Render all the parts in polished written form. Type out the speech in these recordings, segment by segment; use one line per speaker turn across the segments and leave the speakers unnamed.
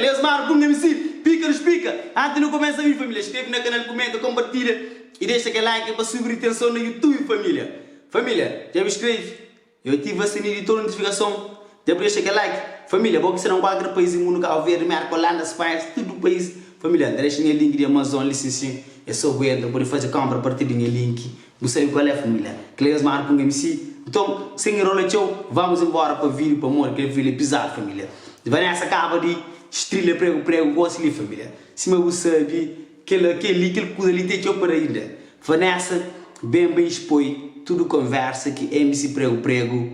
Cleus Mano, punga MC, pica nos pica. Antes não começa a vir, família. Inscreve no canal, comenta, compartilha e deixa aquele like para subir atenção no YouTube, família. Família, já me inscreve. Eu ativo a sininho de toda notificação. Já deixa aquele like. Família, bom que será qualquer país no mundo, Cabo Verde, Marco, Holanda, Espanha, tudo o país. Família, deixa o link de Amazon, licencinho. É só o entra, pode fazer compra a partir do link. Você sabe qual é, família? Cleus Mano, punga MC. Então, sem enrolar, vamos embora para o vídeo, para amor, aquele vídeo episódio, família. Vanessa acaba de estrela prego, gosto ali, família. Se você sabe, aquele coisa ali tem que para ainda. Vanessa, bem expõe tudo conversa que MC prego,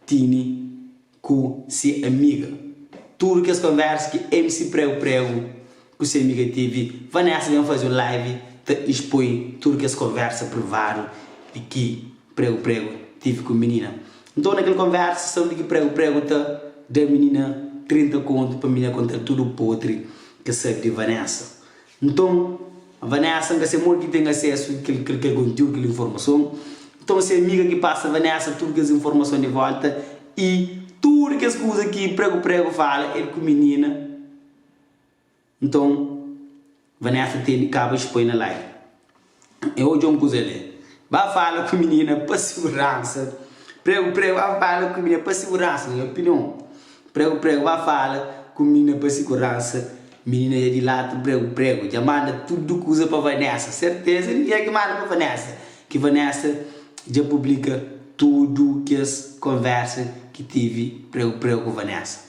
Tini, com sua amiga. Tudo que as conversas que MC prego, com sua amiga teve. Vanessa vem fazer live, expõe tudo que as conversas provaram e que prego tive com a menina. Então naquela conversa, são de que prego tá da menina 30 conto para a menina contar tudo o podre que sabe de Vanessa. Então, a Vanessa não é muito que tem acesso àquele conteúdo, àquela informação. Então, se a amiga que passa a Vanessa, tudo as informações de volta e tudo que as coisas que prego fala, ele com a menina. Então, Vanessa acaba de expor na live. Eu hoje uma coisa ali. Vai falar com a menina para segurança. Prego vai falar com a menina para segurança, na minha opinião. Prego vai falar com a menina para segurança. Menina é de lá, prego. Já manda tudo que usa para Vanessa. Certeza, ninguém é que manda para Vanessa. Que Vanessa já publica tudo que as conversas que tive prego com Vanessa.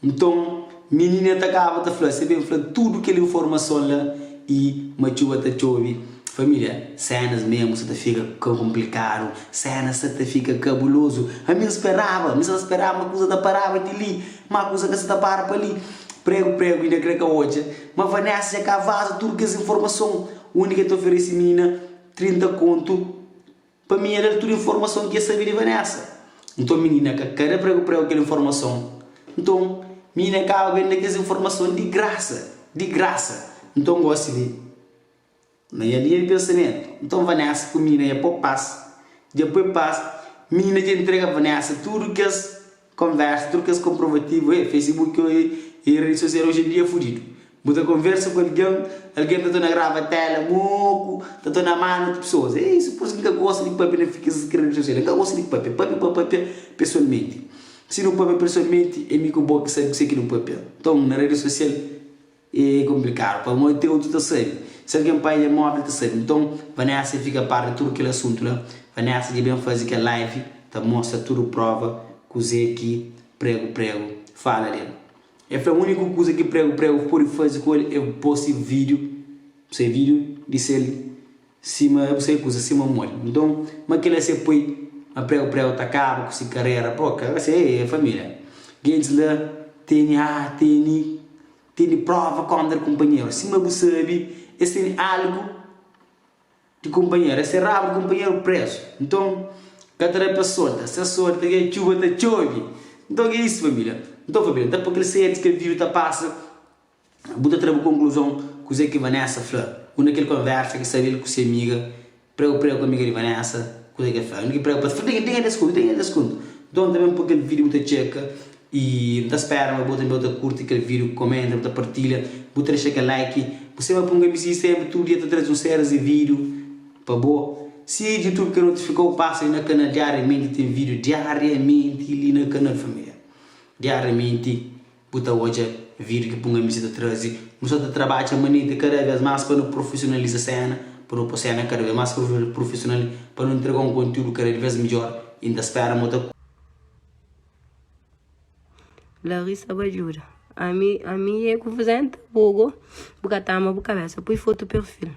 Então, menina acaba de falar, você vem falar tudo aquela informação lá e machuva te chove. Família, cenas mesmo, você fica complicado, cenas você fica cabuloso. A mim esperava uma coisa da parava de ali, uma coisa que você da para para ali. Prego, ainda creio que hoje. Mas Vanessa já vaza tudo que essa informação. Única que te oferece menina, 30 conto. Para mim era tudo informação que ia saber de Vanessa. Então menina, cada prego aquela informação. Então, menina acaba vendo aquela informação de graça. Então gosto de na linha de pensamento. Então Vanessa com a menina é para passa. Depois passa, menina já entrega a Vanessa tudo que as conversas, tudo que as comprovativos, Facebook e redes sociais hoje em dia é fudido. Você conversa com alguém está na grava tela, moco, está na mão de pessoas. É isso, por isso que eu gosto de papo, não fica nas redes sociais. Eu gosto de papo pessoalmente. Se não papo pessoalmente, é muito bom que sabe que você quer no papel. Então, na rede social é complicado, para manter outro tá sabe. Se alguém pai é móvel, tá sabe. Então, Vanessa fica a par de tudo aquele assunto lá. Vanessa já bem fazer que a live, tá mostra tudo prova, cozer aqui, prego, fala ali. É a única coisa que prego pode fazer com ele, eu posto vídeo de ele, cima mole. Então, mas que ele se põe, a prego tá acaba com essa carreira, porque você é família. Gente lá, tem prova contra o companheiro. Se você sabe, esse é algo de companheiro, esse é rabo de companheiro preso. Então, cada pessoa, se a sorte é chuva, tá chove. Então, é isso, família. Então, família, até porque ele que o vídeo tá passa, vou trazer uma conclusão com o que Vanessa falou. Uma daquela conversa que sabia com sua amiga, prego com a amiga de Vanessa, coisa que fala. Uma que prego para tem desconto. Então, também porque aquele vídeo muito checa. E da espera, mas bota curte aquele vídeo, comenta, bota partilha, bota deixa aquele like. Você vai pôr um MC sempre, todo dia trazer um séries de vídeo, para boa. Se o YouTube que notificou, passa aí no canal diariamente, tem vídeo diariamente ali no canal família. Diariamente, bota hoje vídeo que põe um MC da trazer. Começou a trabalhar a maneira cada vez mais para não profissionalizar a cena, para não pôr cena cada vez mais profissional, para não entregar um conteúdo cada vez melhor. Ainda espera muito.
Larissa Bajura. A mim é confusão, bogo, porque tá uma cabeça, põe foto perfil.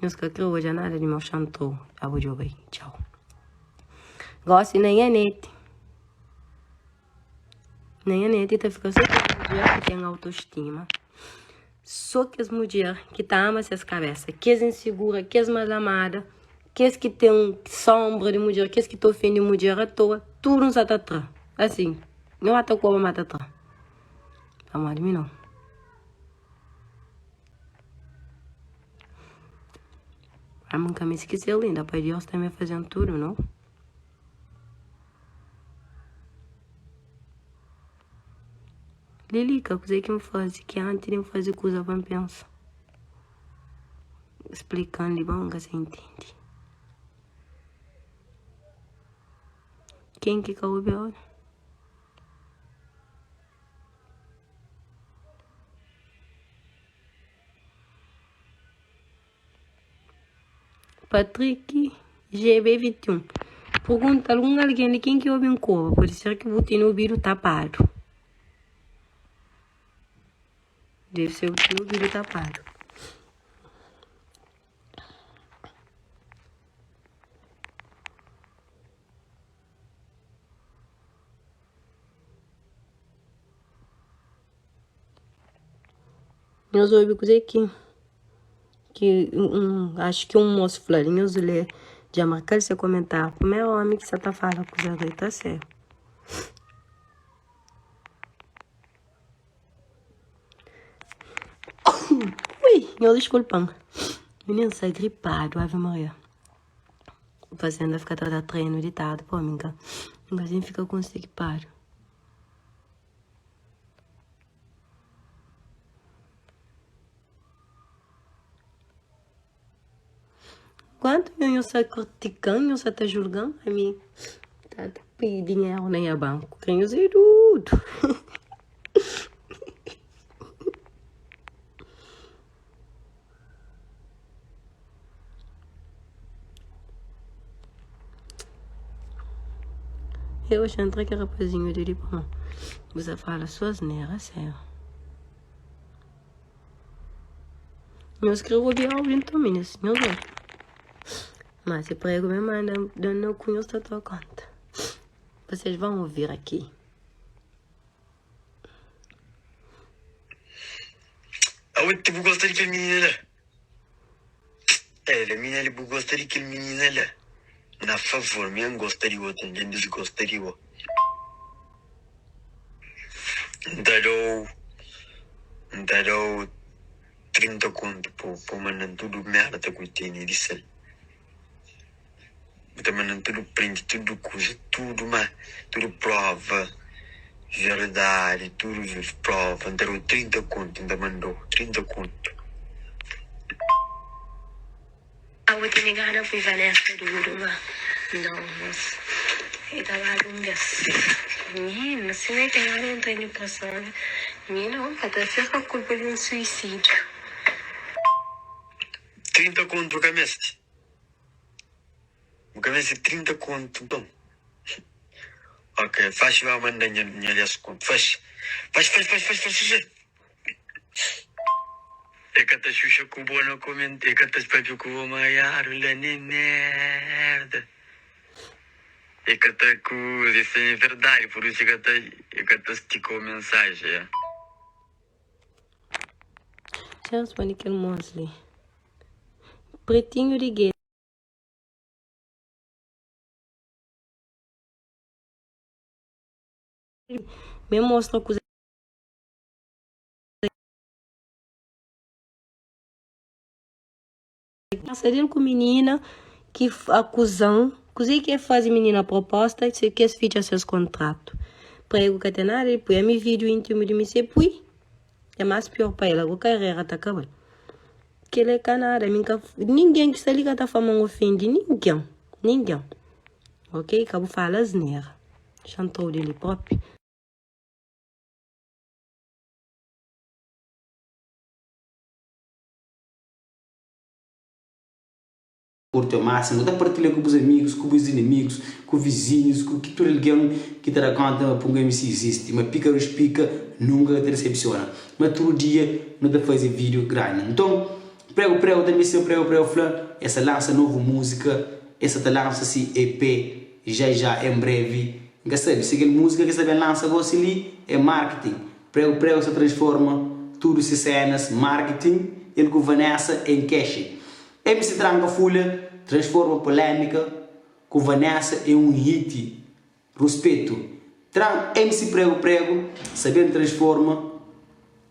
Não se quer hoje nada de meu chantou. A vou jogar aí. Tchau. Gosto nem é net. Nem é net, tá ficando só que mulher que tem autoestima. Só que as mulheres que tá ama essas cabeças, que é insegura, que é mal amada, que tem sombra de mulher, que tá ofende mulher à toa, tudo nos atrás. Assim. Não atacou a matata. Amor de mim não. A nunca me esqueceu linda. Pai Deus também fazendo tudo, não? Lilica, coisa que me faz, que antes de me fazer coisa para pensar. Explicando, bom, que você entende. Quem que caiu agora? Patrick GB21. Pergunta alguém de quem que ouve em cova. Pode ser que o tenha ouvido tapado. Deve ser o tenha ouvido tapado. Nós ouvimos coisa aqui. Acho que um moço flarinho lê já marcar seu comentário. Como é homem que você tá falando com os dois, tá certo. Ui, eu desculpa. Menino, sai gripado, Ave Maria. Fazendo ficar toda treino ditado, pô, amiga. Assim fica constipado. Quanto eu está criticando, você está julgando a mim? Tá pedindo dinheiro nem a banco. Quem sei tudo. Eu achei que rapazinho dele, bom. Você fala suas neiras, sério. Eu escrevo bem ouvindo meninas, meu Deus. Mas se prego me manda, dando o cunho da tua conta. Vocês vão ouvir aqui.
Aui, tipo, gostaria que a menina lá. A menina ali gostaria que a menina lá. Na favor, me gostaria de outra, gente desgostaria. Darou 30 conto por mandar tudo merda que tem de ser. Tá mandando tudo print, tudo coisa, tudo, mas tudo prova, verdade, tudo prova. Darou 30 conto, ainda mandou 30 conto.
A outra negada foi Vanessa do Uruma. Não, moça. Ele tava lungas. Menina, se nem tem nada, não tem depressão. Menina, até fez a culpa de um suicídio.
30 conto por camisa. O camisa 30 conto, bom. Ok, faz vai mandar minha conto. Faz. É que a Xuxa com boa no comentário. É que a Pepe com o maior, olha nem merda. É que a coisa, isso é verdade, por isso é que a esticou a mensagem. É?
Já respondi aquele moço ali. Pretinho de gay. Me mostra coisa. Seria com menina que acusam, coisa que faz menina proposta, se que fica seus contratos. Prego que tem nada, depois é meu vídeo íntimo de me ser pui. É mais pior para ela, a carreira tá acabando. Que ele é canada, ninguém que está ligado a fama ofende, ninguém. Ok? Cabo fala asneira. Chantou dele próprio.
Curte ao máximo, dá partilha com os amigos, com os inimigos, com os vizinhos, com que tudo alguém que te dá conta para um se existe, mas pica nunca te recepciona, mas todo dia não te faz vídeo grande. Então, prego também se prego flan, essa lança nova música, essa te lança se EP já em breve. Não sabe, se música que sabe lança você ali é marketing. Prego se transforma tudo se cenas marketing, ele com Vanessa em cash. MC Tranca Folha transforma polêmica com Vanessa em um hit. Respeito. MC Prego sabendo transforma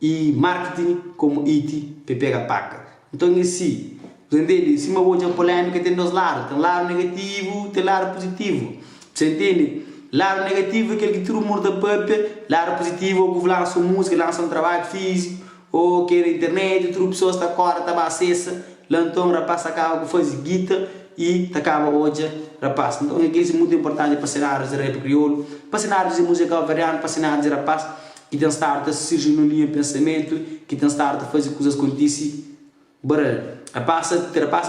e marketing como hit pega paca. Então assim, entende? Se uma boa polêmica tem dois lados, tem lado negativo, tem lado positivo. Você entende? Lado negativo, aquele que tira o muro da papel. Lado positivo, que lança música, lança trabalho físico. Ou que na internet, tudo pessoas está agora, está acessa. Então, rapaz, acaba com fazer guita e acaba hoje, rapaz. Então, isso é muito importante para cenários de rap crioulo, para cenários de música variante, para cenários de rapaz, que tem start a surgir no linha pensamento, que tem start a fazer coisas acontecer. Bora, rapaz,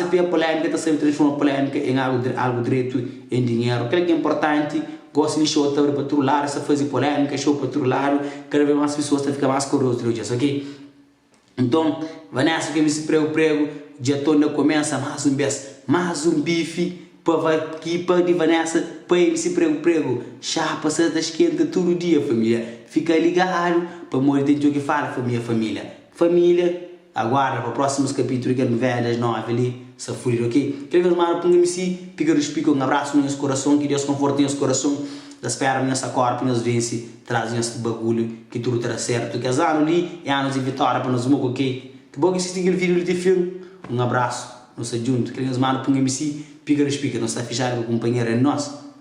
tem polêmica, está sempre transformando polêmica em algo direito em dinheiro. Aquilo que é importante, gosto de show para patrulhar, essa fazer polêmica, show para patrulhar, cada vez mais pessoas estão ficando mais curiosas, ok? Então, Vanessa, que me se prego, dia todo começa mais um bife, para de Vanessa, para ele se prego, chapa, se está esquenta todo dia, família. Fica ligado, para morrer tem que falar, família, aguarda para os próximos capítulos, que é novela das 9 ali, se furir, ok? Quero ver mais, ponga-me assim, pica um abraço no nosso coração, que Deus conforte no nosso coração, da espera nossa corpo, nos vence, traz esse bagulho, que tudo terá certo, que as anos ali, é anos de vitória para nós, ok? Que bom que assistir aquele vídeo de filme, um abraço, nós juntos, queremos mais, ponga-me assim, pica, não está fechado com o companheiro é nosso.